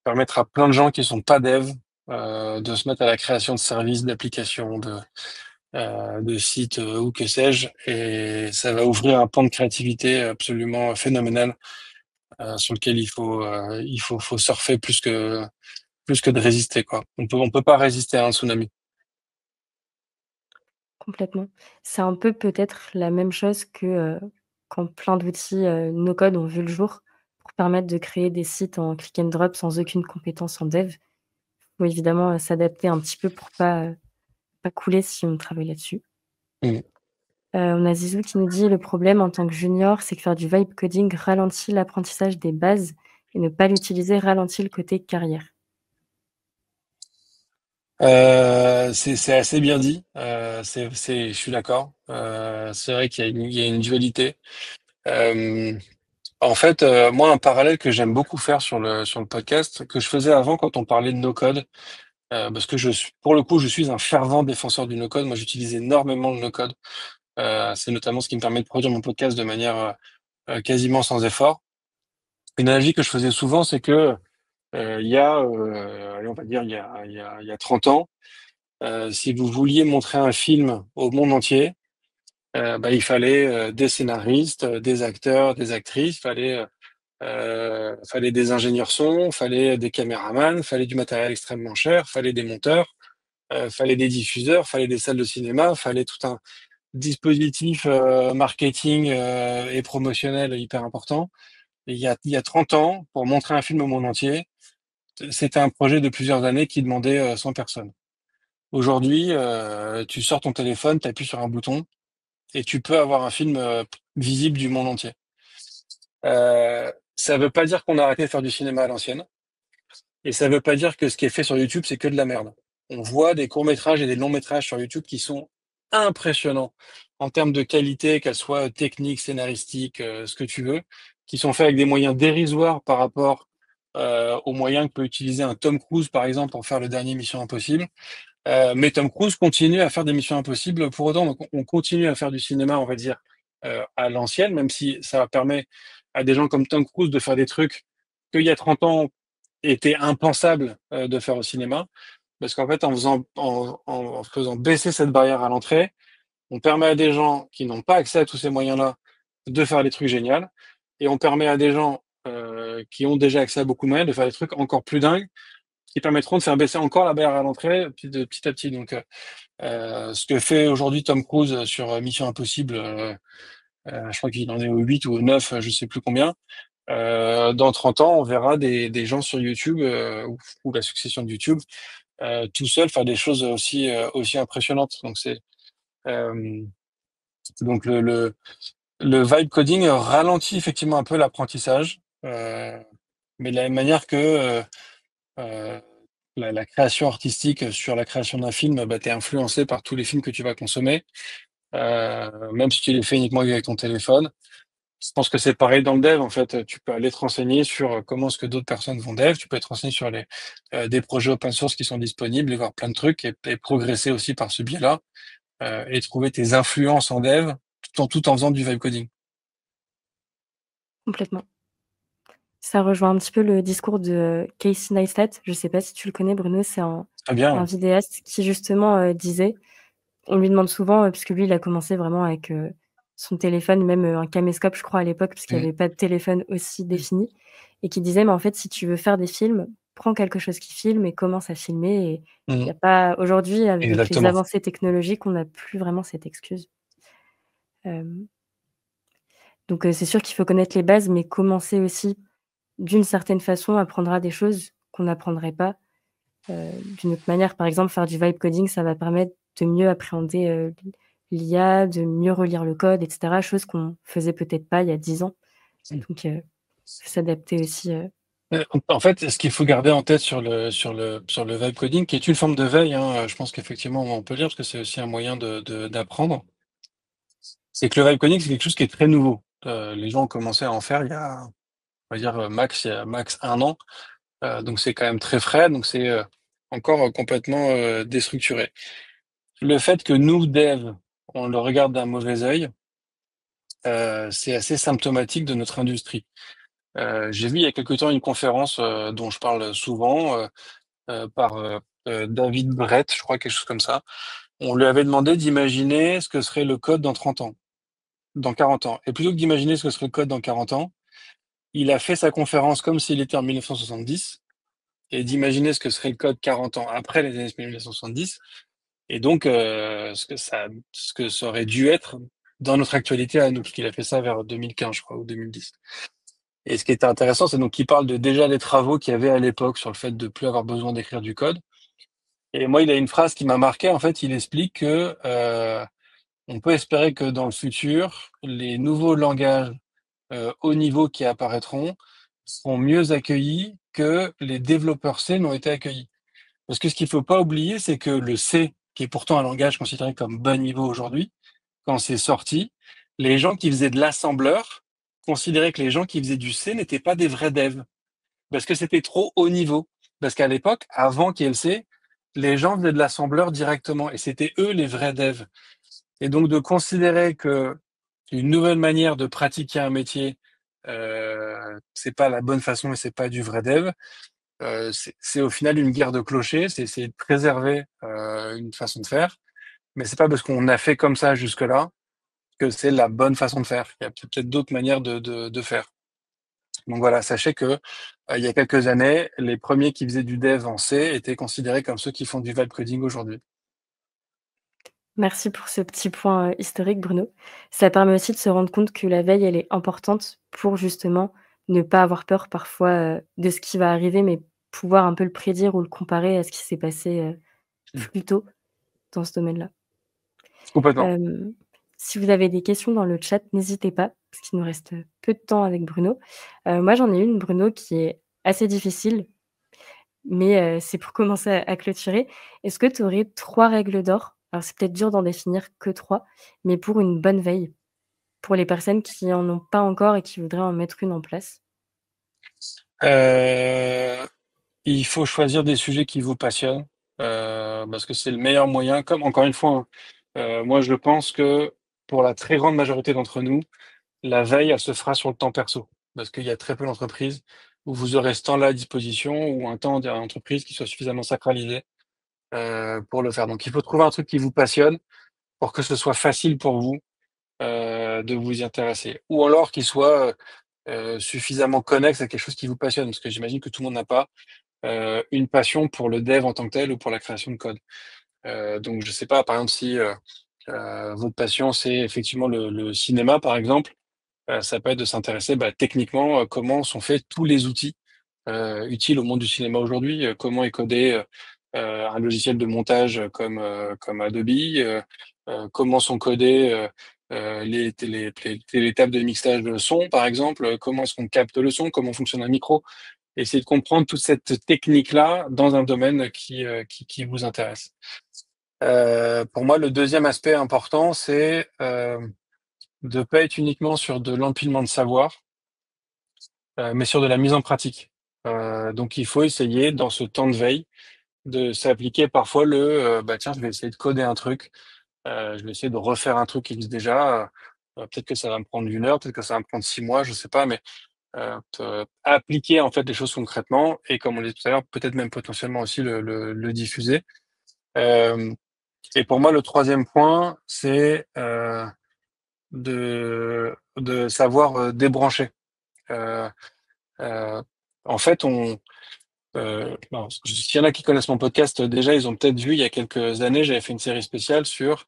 permettre à plein de gens qui sont pas devs de se mettre à la création de services, d'applications, de sites ou que sais-je, et ça va ouvrir un pan de créativité absolument phénoménal sur lequel faut surfer plus que de résister quoi. On peut pas résister à un tsunami. Complètement. C'est un peu peut-être la même chose que, quand plein d'outils, no code ont vu le jour pour permettre de créer des sites en click and drop sans aucune compétence en dev. Faut évidemment, s'adapter un petit peu pour pas couler si on travaille là-dessus. Mm. On a Zizou qui nous dit: «Le problème en tant que junior, c'est que faire du vibe coding ralentit l'apprentissage des bases et ne pas l'utiliser ralentit le côté carrière». C'est assez bien dit. Je suis d'accord. C'est vrai il y a une dualité. Euh, En fait, moi, un parallèle que j'aime beaucoup faire sur le podcast, que je faisais avant quand on parlait de no-code, parce que pour le coup, je suis un fervent défenseur du no-code. Moi, j'utilise énormément le no-code. C'est notamment ce qui me permet de produire mon podcast de manière quasiment sans effort. Une analogie que je faisais souvent, c'est que allez, on va dire, il y a 30 ans, si vous vouliez montrer un film au monde entier, bah, il fallait des scénaristes, des acteurs, des actrices, fallait des ingénieurs son, fallait des caméramans, fallait du matériel extrêmement cher, fallait des monteurs, fallait des diffuseurs, fallait des salles de cinéma, fallait tout un dispositif marketing et promotionnel hyper important. Et il y a 30 ans, pour montrer un film au monde entier, c'était un projet de plusieurs années qui demandait 100 personnes. Aujourd'hui, tu sors ton téléphone, tu appuies sur un bouton et tu peux avoir un film visible du monde entier. Ça veut pas dire qu'on a arrêté de faire du cinéma à l'ancienne. Et ça veut pas dire que ce qui est fait sur YouTube, c'est que de la merde. On voit des courts-métrages et des longs-métrages sur YouTube qui sont impressionnants en termes de qualité, qu'elles soient techniques, scénaristiques, ce que tu veux, qui sont faits avec des moyens dérisoires par rapport aux moyens que peut utiliser un Tom Cruise, par exemple, pour faire le dernier Mission Impossible. Mais Tom Cruise continue à faire des missions impossibles pour autant. Donc, on continue à faire du cinéma, on va dire, à l'ancienne, même si ça permet à des gens comme Tom Cruise de faire des trucs qu'il y a 30 ans était impensable de faire au cinéma. Parce qu'en fait, en faisant baisser cette barrière à l'entrée, on permet à des gens qui n'ont pas accès à tous ces moyens-là de faire des trucs géniaux. Et on permet à des gens qui ont déjà accès à beaucoup de moyens de faire des trucs encore plus dingues qui permettront de faire baisser encore la barrière à l'entrée petit à petit. Donc, ce que fait aujourd'hui Tom Cruise sur Mission Impossible, je crois qu'il en est au 8 ou au 9, je sais plus combien. Dans 30 ans, on verra des gens sur YouTube ou la succession de YouTube tout seul faire des choses aussi impressionnantes. Donc euh, donc le vibe coding ralentit effectivement un peu l'apprentissage, mais de la même manière que euh, la création artistique sur la création d'un film, bah, t'es influencé par tous les films que tu vas consommer, même si tu les fais uniquement avec ton téléphone. Je pense que c'est pareil dans le dev. En fait, tu peux aller te renseigner sur comment est-ce que d'autres personnes vont dev. Tu peux te renseigner sur des projets open source qui sont disponibles et voir plein de trucs et progresser aussi par ce biais-là et trouver tes influences en dev tout en faisant du vibe coding. Complètement. Ça rejoint un petit peu le discours de Casey Neistat. Je sais pas si tu le connais, Bruno, c'est Très bien. un Ouais. vidéaste qui justement disait, on lui demande souvent, puisque lui il a commencé vraiment avec son téléphone, même un caméscope je crois à l'époque, parce qu'il n'y Mhm. avait pas de téléphone aussi défini, et qui disait, mais en fait si tu veux faire des films, prends quelque chose qui filme et commence à filmer. Et il y Mhm. a pas, aujourd'hui avec les Exactement. avancées technologiques, on n'a plus vraiment cette excuse. Euh, donc c'est sûr qu'il faut connaître les bases, mais commencer aussi d'une certaine façon apprendra des choses qu'on n'apprendrait pas d'une autre manière. Par exemple, faire du vibe coding, ça va permettre de mieux appréhender l'IA, de mieux relire le code, etc. Chose qu'on faisait peut-être pas il y a 10 ans. Donc, faut s'adapter aussi. En fait, ce qu'il faut garder en tête sur le vibe coding, qui est une forme de veille, hein, je pense qu'effectivement on peut le dire parce que c'est aussi un moyen d'apprendre, c'est que le vibe coding c'est quelque chose qui est très nouveau. Les gens ont commencé à en faire on va dire il y a max 1 an. Donc c'est quand même très frais, donc c'est encore complètement déstructuré. Le fait que nous, devs, on le regarde d'un mauvais œil, c'est assez symptomatique de notre industrie. J'ai vu il y a quelque temps une conférence dont je parle souvent par David Brett, je crois, quelque chose comme ça. On lui avait demandé d'imaginer ce que serait le code dans 30 ans, dans 40 ans. Et plutôt que d'imaginer ce que serait le code dans 40 ans, il a fait sa conférence comme s'il était en 1970 et d'imaginer ce que serait le code 40 ans après les années 1970, et donc ce que ça aurait dû être dans notre actualité à nous, parce qu'il a fait ça vers 2015, je crois, ou 2010. Et ce qui était intéressant, c'est donc qu'il parle de déjà des travaux qu'il y avait à l'époque sur le fait de plus avoir besoin d'écrire du code. Et moi, il a une phrase qui m'a marqué. En fait, il explique que on peut espérer que dans le futur, les nouveaux langages haut niveau qui apparaîtront seront mieux accueillis que les développeurs C n'ont été accueillis. Parce que ce qu'il faut pas oublier, c'est que le C, qui est pourtant un langage considéré comme bas niveau aujourd'hui, quand c'est sorti, les gens qui faisaient de l'assembleur considéraient que les gens qui faisaient du C n'étaient pas des vrais devs, parce que c'était trop haut niveau. Parce qu'à l'époque, avant qu'il y ait le C, les gens faisaient de l'assembleur directement, et c'était eux les vrais devs. Et donc de considérer que une nouvelle manière de pratiquer un métier, c'est pas la bonne façon et c'est pas du vrai dev, c'est au final une guerre de clochers, c'est essayer de préserver une façon de faire, mais c'est pas parce qu'on a fait comme ça jusque-là que c'est la bonne façon de faire. Il y a peut-être d'autres manières de faire. Donc voilà, sachez que il y a quelques années, les premiers qui faisaient du dev en C étaient considérés comme ceux qui font du vibe coding aujourd'hui. Merci pour ce petit point historique, Bruno. Ça permet aussi de se rendre compte que la veille, elle est importante pour justement ne pas avoir peur parfois de ce qui va arriver, mais pouvoir un peu le prédire ou le comparer à ce qui s'est passé plus tôt dans ce domaine-là. Complètement. Si vous avez des questions dans le chat, n'hésitez pas. parce qu'il nous reste peu de temps avec Bruno. Moi, j'en ai une, Bruno, qui est assez difficile, mais c'est pour commencer à clôturer. Est-ce que tu aurais 3 règles d'or? Alors c'est peut-être dur d'en définir que 3, mais pour une bonne veille, pour les personnes qui en ont pas encore et qui voudraient en mettre une en place? Euh, il faut choisir des sujets qui vous passionnent, parce que c'est le meilleur moyen. Comme encore une fois, hein, moi je pense que pour la très grande majorité d'entre nous, la veille, elle se fera sur le temps perso, parce qu'il y a très peu d'entreprises où vous aurez ce temps-là à disposition ou un temps d'entreprise qui soit suffisamment sacralisé pour le faire. Donc il faut trouver un truc qui vous passionne pour que ce soit facile pour vous de vous y intéresser. Ou alors qu'il soit suffisamment connexe à quelque chose qui vous passionne, parce que j'imagine que tout le monde n'a pas une passion pour le dev en tant que tel ou pour la création de code. Donc je sais pas, par exemple, si votre passion c'est effectivement le cinéma, par exemple, ça peut être de s'intéresser techniquement comment sont faits tous les outils utiles au monde du cinéma aujourd'hui, comment est codé un logiciel de montage comme Adobe, comment sont codées les tables de mixage de son, par exemple, comment est-ce qu'on capte le son, comment fonctionne un micro, essayer de comprendre toute cette technique-là dans un domaine qui vous intéresse. Pour moi, le deuxième aspect important, c'est de pas être uniquement sur de l'empilement de savoir, mais sur de la mise en pratique. Donc, il faut essayer, dans ce temps de veille, de s'appliquer parfois tiens, je vais essayer de coder un truc, je vais essayer de refaire un truc qui existe déjà. Peut-être que ça va me prendre 1 heure, peut-être que ça va me prendre 6 mois, je sais pas, mais appliquer en fait des choses concrètement et comme on l'a dit tout à l'heure, peut-être même potentiellement aussi le diffuser. Euh, et pour moi, le troisième point, c'est de savoir débrancher. Euh, euh, en fait, s'il y en a qui connaissent mon podcast, déjà, ils ont peut-être vu il y a quelques années, j'avais fait une série spéciale sur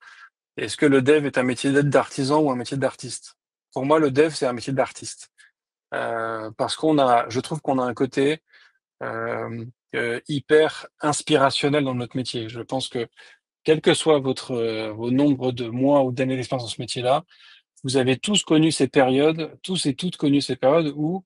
est-ce que le dev est un métier d'artisan ou un métier d'artiste? Pour moi, le dev, c'est un métier d'artiste. Parce je trouve qu'on a un côté hyper inspirationnel dans notre métier. Je pense que quel que soit vos nombres de mois ou d'années d'expérience dans ce métier-là, vous avez tous connu ces périodes, tous et toutes connu ces périodes où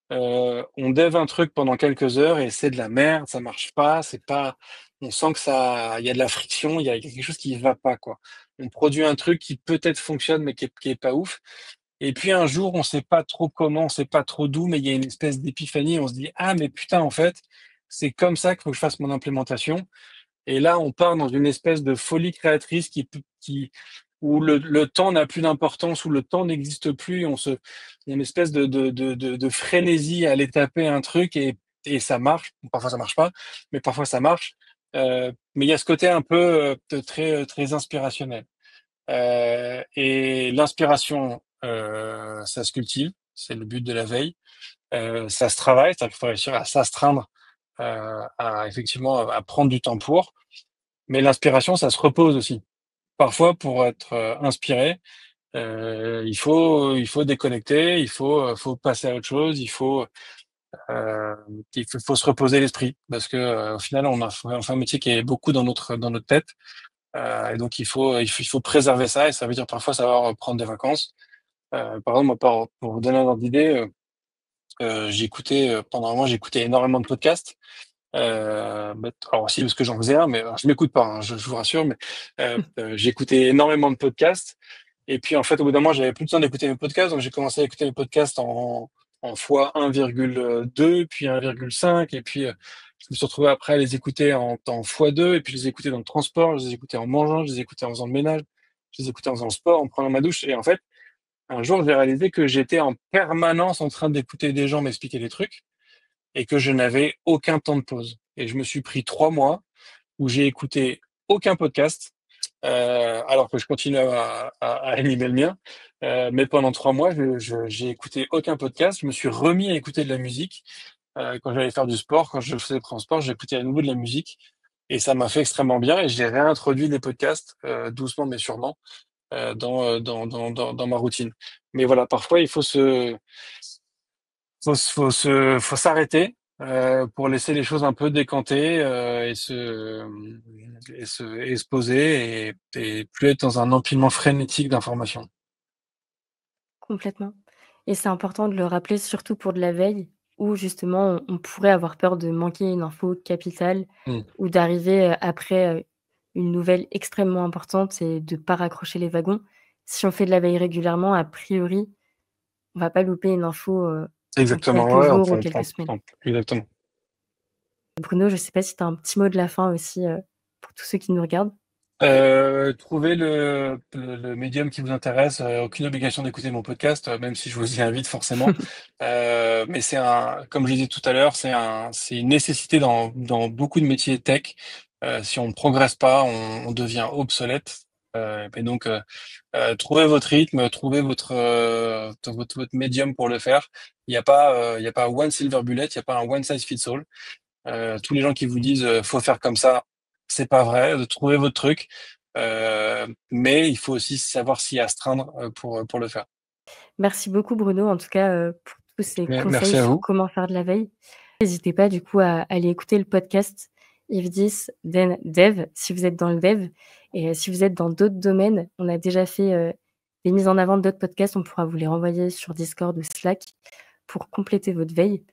on dev un truc pendant quelques heures et c'est de la merde, ça marche pas, c'est pas, on sent que il y a de la friction, il y a quelque chose qui va pas, quoi. On produit un truc qui peut-être fonctionne mais qui est pas ouf. Et puis un jour, on sait pas trop comment, on sait pas trop d'où, mais il y a une espèce d'épiphanie. On se dit, ah, mais putain, en fait, c'est comme ça qu'il faut que je fasse mon implémentation. Et là, on part dans une espèce de folie créatrice où le temps n'a plus d'importance, où le temps n'existe plus. Il y a une espèce de frénésie à aller taper un truc et ça marche. Parfois, ça marche pas, mais parfois, ça marche. Mais il y a ce côté un peu très inspirationnel. Et l'inspiration, ça se cultive, c'est le but de la veille. Ça se travaille, c'est-à-dire qu'il faut réussir à s'astreindre, à effectivement à prendre du temps pour. Mais l'inspiration, ça se repose aussi. Parfois, pour être inspiré, il faut déconnecter, faut passer à autre chose, euh, faut se reposer l'esprit parce que au final, on fait un métier qui est beaucoup dans notre tête. Et donc il faut préserver ça et ça veut dire parfois savoir prendre des vacances. Par exemple, moi, pour vous donner un ordre d'idée, j'écoutais pendant un mois, j'écoutais énormément de podcasts. Alors aussi parce que j'en faisais un, mais alors, je m'écoute pas, hein, je vous rassure, mais j'écoutais énormément de podcasts. Et puis en fait, au bout d'un mois, j'avais plus besoin d'écouter mes podcasts, donc j'ai commencé à écouter mes podcasts en fois 1,2, puis 1,5, et puis je me suis retrouvé après à les écouter en fois 2, et puis je les écoutais dans le transport, je les écoutais en mangeant, je les écoutais en faisant le ménage, je les écoutais en faisant le sport, en prenant ma douche. Et en fait, un jour, j'ai réalisé que j'étais en permanence en train d'écouter des gens m'expliquer des trucs et que je n'avais aucun temps de pause. Et je me suis pris 3 mois où j'ai écouté aucun podcast, alors que je continue à animer le mien. Mais pendant 3 mois, j'ai écouté aucun podcast. Je me suis remis à écouter de la musique. Quand j'allais faire du sport, quand je faisais le sport, j'écoutais à nouveau de la musique. Et ça m'a fait extrêmement bien. Et j'ai réintroduit les podcasts, doucement mais sûrement, dans ma routine. Mais voilà, parfois, faut s'arrêter pour laisser les choses un peu décanter et se poser et plus être dans un empilement frénétique d'informations. Complètement. Et c'est important de le rappeler, surtout pour de la veille où justement on pourrait avoir peur de manquer une info capitale Mmh. ou d'arriver, après, une nouvelle extrêmement importante et de pas raccrocher les wagons. Si on fait de la veille régulièrement, a priori, on va pas louper une info, en Exactement, quelques ouais, jours ou quelques semaines. exactement. Bruno, je sais pas si tu as un petit mot de la fin aussi, pour tous ceux qui nous regardent? Trouvez le médium qui vous intéresse, aucune obligation d'écouter mon podcast, même si je vous y invite forcément. Mais comme je disais tout à l'heure, c'est une nécessité dans beaucoup de métiers tech. Si on ne progresse pas, on devient obsolète. Et donc, trouvez votre rythme, trouvez votre médium pour le faire. Il y a pas one silver bullet, il y a pas un one size fits all. Tous les gens qui vous disent faut faire comme ça, c'est pas vrai. De trouver votre truc, mais il faut aussi savoir s'y astreindre pour le faire. Merci beaucoup Bruno, en tout cas, pour tous ces conseils Merci à sur vous. comment faire de la veille. N'hésitez pas du coup à aller écouter le podcast If This Then Dev, si vous êtes dans le dev et si vous êtes dans d'autres domaines. On a déjà fait, des mises en avant d'autres podcasts, on pourra vous les renvoyer sur Discord ou Slack pour compléter votre veille.